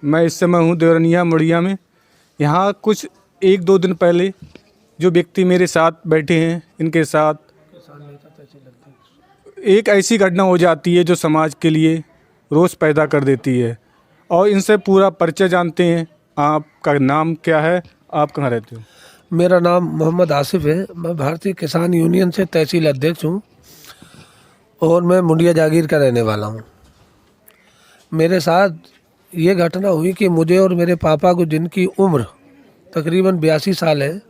मैं इस समय हूँ देवरनिया मुड़िया में। यहाँ कुछ 1-2 दिन पहले जो व्यक्ति मेरे साथ बैठे हैं, इनके साथ एक ऐसी घटना हो जाती है जो समाज के लिए रोष पैदा कर देती है। और इनसे पूरा परिचय जानते हैं। आपका नाम क्या है, आप कहाँ रहते हो? मेरा नाम मोहम्मद आसिफ है। मैं भारतीय किसान यूनियन से तहसील अध्यक्ष हूँ और मैं मुंडिया जागीर का रहने वाला हूँ। मेरे साथ ये घटना हुई कि मुझे और मेरे पापा को, जिनकी उम्र तकरीबन 82 साल है,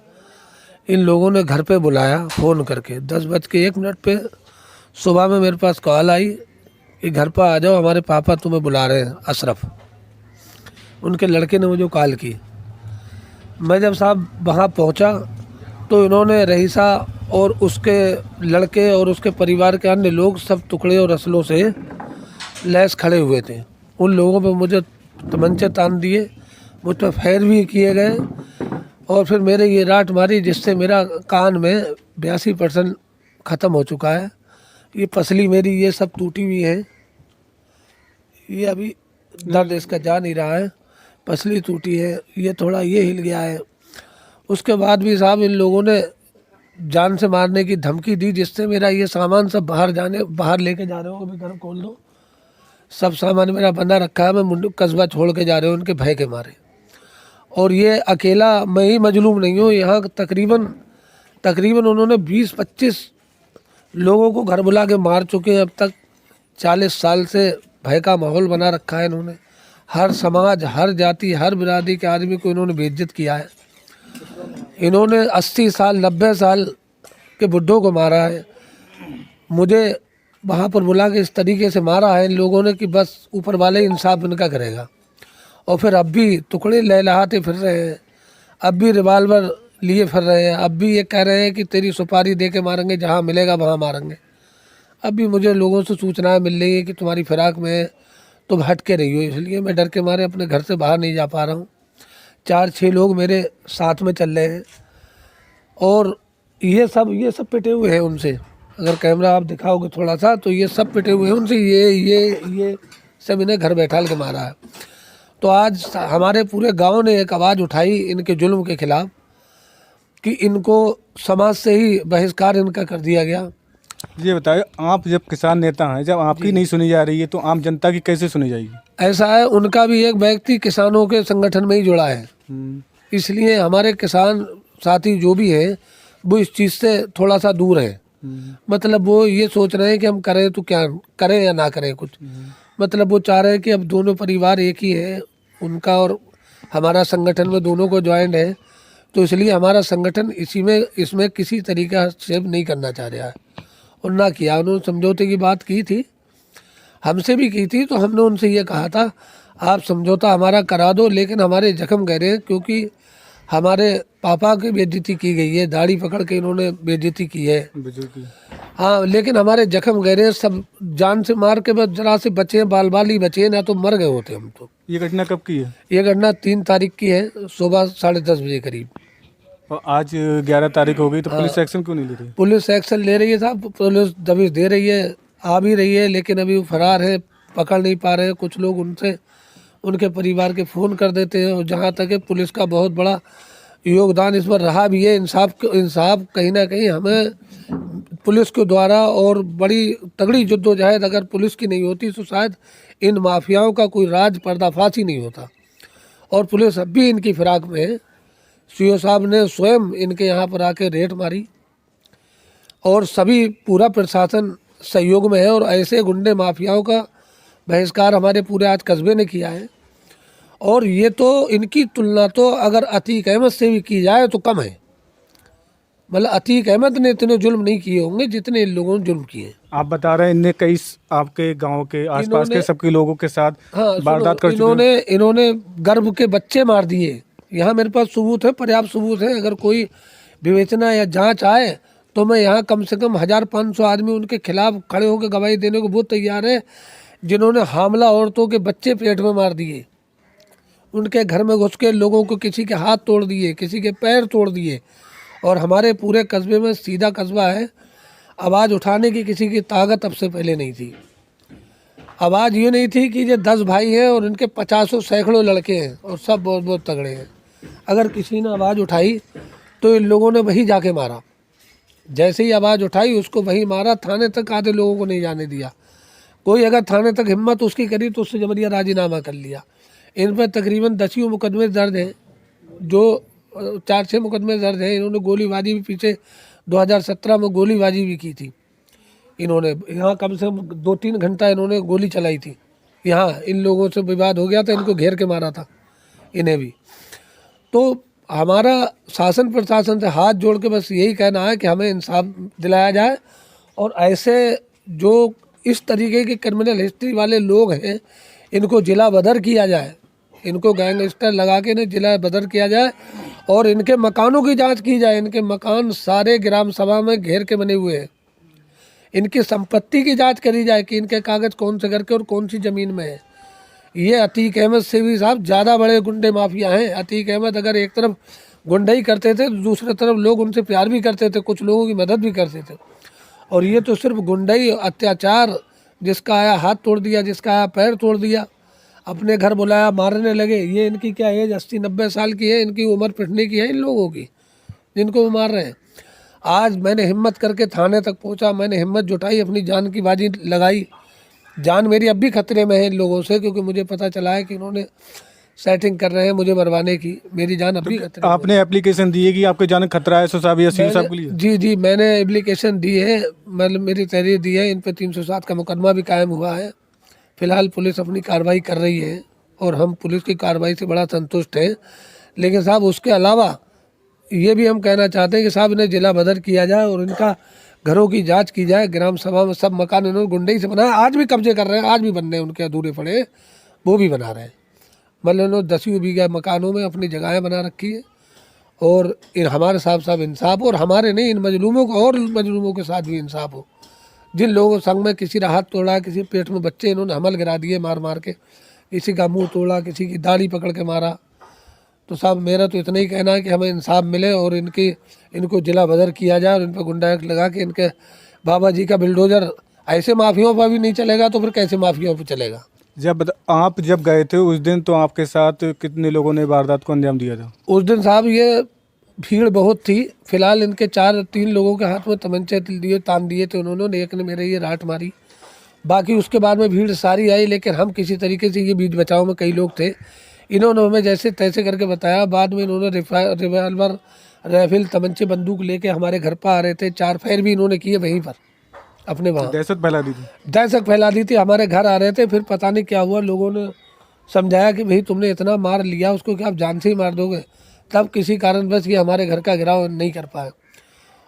इन लोगों ने घर पे बुलाया फ़ोन करके 10:01 पे। सुबह में मेरे पास कॉल आई कि घर पर आ जाओ, हमारे पापा तुम्हें बुला रहे हैं, अशरफ। उनके लड़के ने मुझे कॉल की। मैं जब साहब वहाँ पहुँचा तो इन्होंने रईसा और उसके लड़के और उसके परिवार के अन्य लोग सब टुकड़े और असलों से लैस खड़े हुए थे। उन लोगों पे मुझे तमंचे तान दिए, मुझ पर फायर भी किए गए और फिर मेरे ये राट मारी, जिससे मेरा कान में 82% ख़त्म हो चुका है। ये पसली मेरी ये सब टूटी हुई है, ये अभी दर्द इसका जा नहीं रहा है, पसली टूटी है, ये थोड़ा ये हिल गया है। उसके बाद भी साहब इन लोगों ने जान से मारने की धमकी दी, जिससे मेरा ये सामान सब बाहर लेके जा रहे हो, अभी घर खोल दो, सब सामान मेरा बना रखा है, मैं मुंडू कस्बा छोड़ के जा रहे हो उनके भय के मारे। और ये अकेला मैं ही मजलूम नहीं हूँ, यहाँ तकरीबन उन्होंने 20-25 लोगों को घर बुला के मार चुके हैं अब तक। 40 साल से भय का माहौल बना रखा है इन्होंने। हर समाज, हर जाति, हर बिरादरी के आदमी को इन्होंने बेइज्जत किया है। इन्होंने 80 साल 90 साल के बुढ़ों को मारा है। मुझे वहाँ पर बुला के इस तरीके से मारा है इन लोगों ने कि बस ऊपर वाले इंसाफ इनका करेगा। और फिर अब भी टुकड़े लहलहाते फिर रहे हैं, अब भी रिवाल्वर लिए फिर रहे हैं, अब भी ये कह रहे हैं कि तेरी सुपारी दे के मारेंगे, जहाँ मिलेगा वहाँ मारेंगे। अब भी मुझे लोगों से सूचनाएं मिल रही है कि तुम्हारी फिराक में तुम हट के रही हो, इसलिए मैं डर के मारे अपने घर से बाहर नहीं जा पा रहा हूँ। 4-6 लोग मेरे साथ में चल रहे हैं और ये सब पिटे हुए हैं उनसे। अगर कैमरा आप दिखाओगे थोड़ा सा तो ये सब पिटे हुए हैं उनसे, ये सब इन्हें घर बैठा के मारा है। तो आज हमारे पूरे गांव ने एक आवाज़ उठाई इनके जुल्म के खिलाफ कि इनको समाज से ही बहिष्कार इनका कर दिया गया। ये बताइए, आप जब किसान नेता हैं, जब आपकी नहीं सुनी जा रही है तो आम जनता की कैसे सुनी जाएगी? ऐसा है, उनका भी एक व्यक्ति किसानों के संगठन में ही जुड़ा है, इसलिए हमारे किसान साथी जो भी हैं वो इस चीज़ से थोड़ा सा दूर है। मतलब वो ये सोच रहे हैं कि हम करें तो क्या करें या ना करें कुछ। मतलब वो चाह रहे हैं कि अब दोनों परिवार एक ही है, उनका और हमारा संगठन में दोनों को ज्वाइंट है, तो इसलिए हमारा संगठन इसमें किसी तरीके का हस्तक्षेप नहीं करना चाह रहा है और ना किया। उन्होंने समझौते की बात की थी, हमसे भी की थी, तो हमने उनसे ये कहा था आप समझौता हमारा करा दो, लेकिन हमारे जख्म गहरे हैं, क्योंकि हमारे पापा की बेइज्जती की गई है, दाढ़ी पकड़ के इन्होंने बेइज्जती की है। हाँ, लेकिन हमारे जख्म गहरे, सब जान से मार के बस जरा से बचे, बाल बाल ही बचे, ना तो मर गए होते हम तो। ये घटना कब की है? ये घटना 3 तारीख की है, सुबह 10:30 बजे करीब। और आज 11 तारीख हो गई, तो पुलिस एक्शन क्यों नहीं ले रही? पुलिस एक्शन ले रही है साहब, पुलिस दबिश दे रही है, आ भी रही है, लेकिन अभी वो फरार है, पकड़ नहीं पा रहे हैं। कुछ लोग उनके परिवार के फ़ोन कर देते हैं और जहाँ तक है पुलिस का बहुत बड़ा योगदान इस पर रहा भी है। इंसाफ कहीं ना कहीं हमें पुलिस के द्वारा, और बड़ी तगड़ी जद्दोजहद अगर पुलिस की नहीं होती तो शायद इन माफियाओं का कोई राज पर्दाफाश ही नहीं होता। और पुलिस अब भी इनकी फिराक में है। सीओ साहब ने स्वयं इनके यहाँ पर आके रेड मारी और सभी पूरा प्रशासन सहयोग में है। और ऐसे गुंडे माफियाओं का बहिष्कार हमारे पूरे आज कस्बे ने किया है। और ये तो इनकी तुलना तो अगर अतीक अहमद से भी की जाए तो कम है। मतलब अतीक अहमद ने इतने जुल्म नहीं किए होंगे जितने इन लोगों ने जुल्म किए। आप बता रहे हैं इनने कई आपके गांव के आसपास के सबके लोगों के साथ वारदात कर चुके हैं। इन्होंने गर्भ के बच्चे मार दिए। यहाँ मेरे पास सबूत है, पर्याप्त सबूत है। अगर कोई विवेचना या जांच आए तो मैं यहाँ कम से कम 1500 आदमी उनके खिलाफ खड़े होकर गवाही देने को बहुत तैयार है, जिन्होंने हामला औरतों के बच्चे पेट में मार दिए, उनके घर में घुस के लोगों को किसी के हाथ तोड़ दिए, किसी के पैर तोड़ दिए। और हमारे पूरे कस्बे में सीधा कस्बा है, आवाज़ उठाने की किसी की ताकत अब से पहले नहीं थी। आवाज़ ये नहीं थी कि ये 10 भाई हैं और इनके 50 सैकड़ों लड़के हैं और सब बहुत बहुत तगड़े हैं। अगर किसी ने आवाज़ उठाई तो इन लोगों ने वहीं जाके मारा। जैसे ही आवाज़ उठाई उसको वहीं मारा, थाने तक आधे लोगों को नहीं जाने दिया। कोई अगर थाने तक हिम्मत उसकी करी तो उससे जबरिया राजीनामा कर लिया। इन पर तकरीबन 10 मुकदमे दर्ज हैं, जो 4-6 मुकदमे दर्ज हैं। इन्होंने गोलीबाजी भी पीछे 2017 में गोलीबाजी भी की थी। इन्होंने यहाँ कम से कम 2-3 घंटा इन्होंने गोली चलाई थी। यहाँ इन लोगों से विवाद हो गया था, इनको घेर के मारा था इन्हें भी। तो हमारा शासन प्रशासन से हाथ जोड़ के बस यही कहना है कि हमें इंसाफ दिलाया जाए और ऐसे जो इस तरीके के क्रिमिनल हिस्ट्री वाले लोग हैं इनको जिला बदर किया जाए, इनको गैंगस्टर लगा के इन्हें जिला बदर किया जाए और इनके मकानों की जांच की जाए। इनके मकान सारे ग्राम सभा में घेर के बने हुए हैं। इनकी संपत्ति की जांच करी जाए कि इनके कागज़ कौन से घर के और कौन सी ज़मीन में है। ये अतीक अहमद से भी साहब ज़्यादा बड़े गुंडे माफिया हैं। अतीक अहमद अगर एक तरफ गुंडाई करते थे तो दूसरी तरफ लोग उनसे प्यार भी करते थे, कुछ लोगों की मदद भी करते थे। और ये तो सिर्फ गुंडाई, अत्याचार, जिसका आया हाथ तोड़ दिया, जिसका आया पैर तोड़ दिया, अपने घर बुलाया, मारने लगे। ये इनकी क्या एज 80-90 साल की है, इनकी उम्र पिटने की है इन लोगों की, जिनको वो मार रहे हैं। आज मैंने हिम्मत करके थाने तक पहुंचा, मैंने हिम्मत जुटाई, अपनी जान की बाजी लगाई। जान मेरी अब भी खतरे में है इन लोगों से, क्योंकि मुझे पता चला है कि इन्होंने सेटिंग कर रहे हैं मुझे मरवाने की। मेरी जान अब भी खतरे में है। आपने एप्लीकेशन दी है कि आपके जान खतरा है एसओ साहब या सीओ साहब के लिए? जी, मैंने एप्लीकेशन दी है, मतलब मेरी तहरीर दी है। इन पे 307 का मुकदमा भी कायम हुआ है। फिलहाल पुलिस अपनी कार्रवाई कर रही है और हम पुलिस की कार्रवाई से बड़ा संतुष्ट हैं। लेकिन साहब उसके अलावा ये भी हम कहना चाहते हैं कि साहब इन्हें जिला बदर किया जाए और इनका घरों की जांच की जाए। ग्राम सभा में सब मकान इन्होंने गुंडई से बनाया, आज भी कब्जे कर रहे हैं, आज भी बनने हैं, उनके अधूरे पड़े वो भी बना रहे हैं। मतलब इन्होंने 10 बीघा मकानों में अपनी जगहें बना रखी है। और इन हमारे साहब इंसाफ, और हमारे नहीं, इन मजलूमों को और मजलूमों के साथ भी इंसाफ हो। जिन लोगों संग में किसी का हाथ तोड़ा, किसी पेट में बच्चे इन्होंने हमल गिरा दिए मार मार के, किसी का मुंह तोड़ा, किसी की दाढ़ी पकड़ के मारा। तो साहब मेरा तो इतना ही कहना है कि हमें इंसाफ मिले और इनको जिला बदर किया जाए और इन पर गुंडा एक्ट लगा के इनके बाबा जी का बिल्डोजर ऐसे माफियों पर भी नहीं चलेगा तो फिर कैसे माफियों पर चलेगा। आप जब गए थे उस दिन तो आपके साथ कितने लोगों ने वारदात को अंजाम दिया था? उस दिन साहब ये भीड़ बहुत थी। फिलहाल इनके 3 लोगों के हाथ में तमंचे दिए, तान दिए थे उन्होंने। एक ने मेरे ये राट मारी, बाकी उसके बाद में भीड़ सारी आई। लेकिन हम किसी तरीके से, ये बीच बचाव में कई लोग थे, इन्होंने हमें जैसे तैसे करके बताया। बाद में इन्होंने रिवाल्वर, राइफल, तमंचे, बंदूक लेके हमारे घर पर आ रहे थे। 4 फायर भी इन्होंने किए वहीं पर अपने वहाँ। दहशत फैला दी थी? दहशत फैला दी थी। हमारे घर आ रहे थे, फिर पता नहीं क्या हुआ, लोगों ने समझाया कि भाई तुमने इतना मार लिया उसको कि आप जान से ही मार दोगे। तब किसी कारणवश ये हमारे घर का घेराव नहीं कर पाए।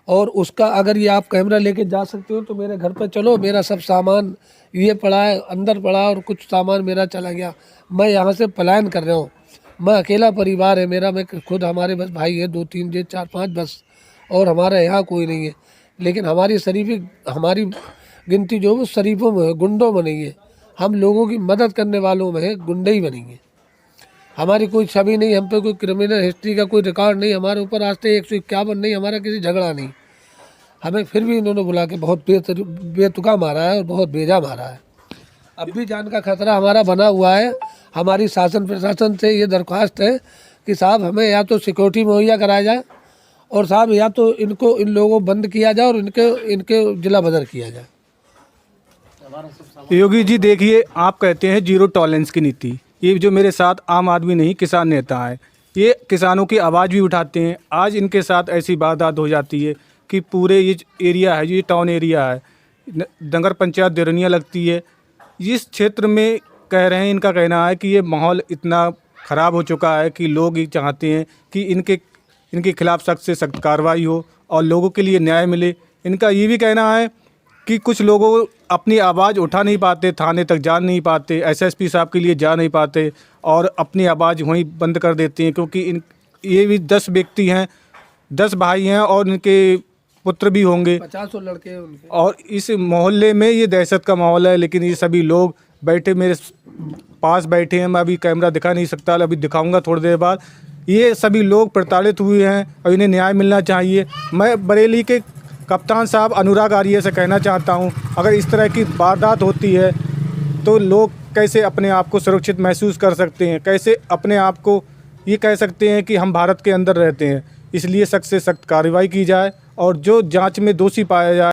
और उसका अगर ये आप कैमरा लेके जा सकते हो तो मेरे घर पर चलो, मेरा सब सामान ये पड़ा है, अंदर पड़ा और कुछ सामान मेरा चला गया। मैं यहाँ से पलायन कर रहा हूँ। मैं अकेला परिवार है मेरा, मैं खुद, हमारे बस भाई है 2-3 4-5 बस, और हमारा यहाँ कोई नहीं है। लेकिन हमारी हमारी गिनती जो है शरीफों में है, गुंडों में नहीं है। हम लोगों की मदद करने वालों में है, गुंडे ही बनेंगे। हमारी कोई छवि नहीं, हम पे कोई क्रिमिनल हिस्ट्री का कोई रिकॉर्ड नहीं, हमारे ऊपर आज तक 151 नहीं, हमारा किसी झगड़ा नहीं। हमें फिर भी इन्होंने बुला के बहुत बेतुका मारा है और बहुत बेजा मारा है। अब भी जान का खतरा हमारा बना हुआ है। हमारी शासन प्रशासन से ये दरख्वास्त है कि साहब हमें या तो सिक्योरिटी मुहैया कराया जाए और साहब या तो इन लोगों को बंद किया जाए और इनके जिला बदर किया जाए। योगी जी देखिए, आप कहते हैं जीरो टॉलरेंस की नीति। ये जो मेरे साथ आम आदमी नहीं, किसान नेता है, ये किसानों की आवाज़ भी उठाते हैं। आज इनके साथ ऐसी वारदात हो जाती है कि पूरे ये एरिया है, ये टाउन एरिया है, नगर पंचायत देरनिया लगती है, इस क्षेत्र में कह रहे हैं, इनका कहना है कि ये माहौल इतना ख़राब हो चुका है कि लोग ये चाहते हैं कि इनके खिलाफ़ सख्त से सख्त कार्रवाई हो और लोगों के लिए न्याय मिले। इनका ये भी कहना है कि कुछ लोगों अपनी आवाज़ उठा नहीं पाते, थाने तक जा नहीं पाते, एसएसपी साहब के लिए जा नहीं पाते और अपनी आवाज़ वहीं बंद कर देते हैं, क्योंकि ये भी 10 व्यक्ति हैं, 10 भाई हैं और इनके पुत्र भी होंगे, 50 लड़के हैं उनके। और इस मोहल्ले में ये दहशत का माहौल है। लेकिन ये सभी लोग बैठे मेरे पास बैठे हैं, मैं अभी कैमरा दिखा नहीं सकता, अभी दिखाऊंगा थोड़ी देर बाद। ये सभी लोग प्रताड़ित हुए हैं और इन्हें न्याय मिलना चाहिए। मैं बरेली के कप्तान साहब अनुराग आर्य से कहना चाहता हूं, अगर इस तरह की वारदात होती है तो लोग कैसे अपने आप को सुरक्षित महसूस कर सकते हैं, कैसे अपने आप को ये कह सकते हैं कि हम भारत के अंदर रहते हैं। इसलिए सख्त से सख्त कार्रवाई की जाए और जो जांच में दोषी पाया जाए